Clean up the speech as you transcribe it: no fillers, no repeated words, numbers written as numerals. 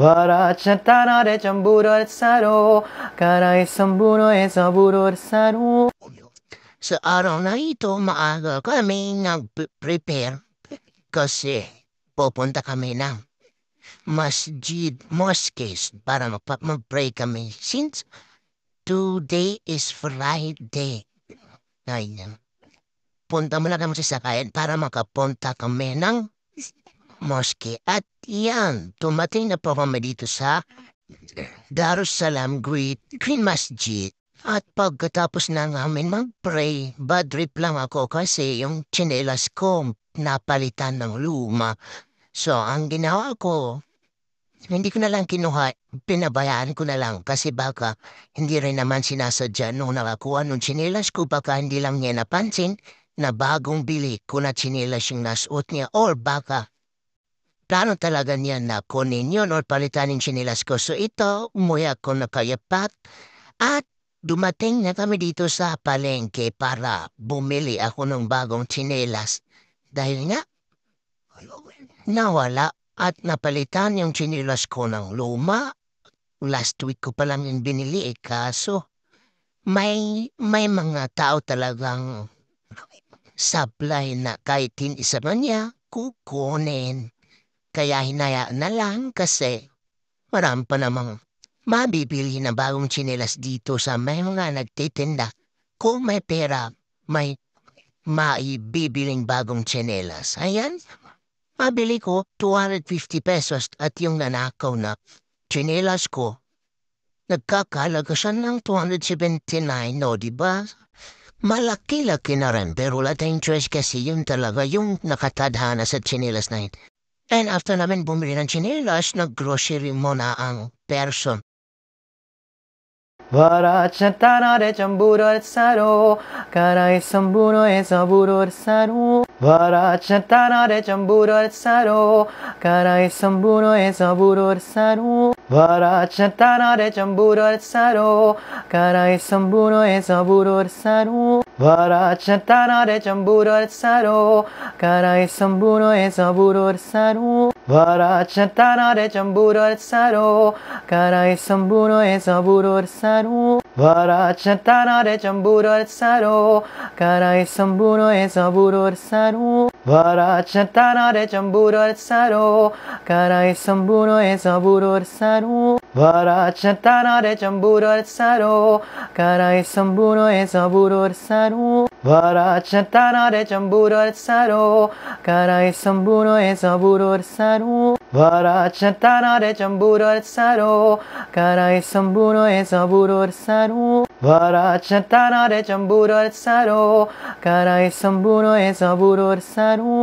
Varachatana Chamburo Karay Sambuno Buro Saro. Sa araw na ito, maaga kami nag-prepare kasi pupunta kami ng mosques para mag-pray kami since today is Friday. Ayan. Punta muna kami sa sakayan para makapunta kami ng mosque. At yan, tumating na po kami dito sa Darussalam Green Masjid. At pagkatapos na namin mag-pray, bad trip lang ako kasi yung tsinelas ko napalitan ng luma. So, ang ginawa ko, hindi ko na lang kinuha, pinabayaan ko na lang kasi baka hindi rin naman sinasadya nung nakakuha nung tsinelas ko, baka hindi lang niya napansin na bagong bili ko na tsinelas yung nasuot niya or baka plano talaga niya na kunin yun or palitan yung tsinelas ko. So ito, umuwi ako na kayapat at dumating na kami dito sa palengke para bumili ako ng bagong tsinelas. Dahil nga, nawala at napalitan yung tsinelas ko ng luma. Last week ko pa lang yung binili kaso may mga tao talagang supply na kahit isa man niya kukunin. Kaya hinayaan na lang kasi marami pa namang mabibili na bagong tsinelas dito sa may mga nagtitinda. Kung may pera, may maibibiling bagong tsinelas. Ayan, mabili ko 250 pesos at yung nanakaw na tsinelas ko, nagkakalaga siya ng 279, no, diba? Malaki-laki na rin, pero wala tayong choice kasi yun talaga yung nakatadhana sa tsinelas na yun. And after namin bumili ng tsinelas, nag-grocery muna ang person. Varachatana Chamburo Saro Karay Sambuno Buro Saro. Varachatana Chamburo Saro Karay Sambuno Buro Saro. Varachatana Chamburo Saro Karay Sambuno Buro Saro. Varachatana Chamburo Saro Karay Sambuno Buro Saro. Varachatana Chamburo Saro Karay Sambuno Buro Saro. Varachatana Chamburo Saro Karay Sambuno Buro Saro. Varachatana Chamburo Saro Karay Sambuno Buro Saro. Varachatana Chamburo Saro Karay Sambuno Buro Saro. Varachatana Chamburo Saro Karay Sambuno Buro Saro. Varachatana Chamburo Saro Karay Sambuno Buro Saro. Varachatana Chamburo Saro Karay Sambuno Buro Saro.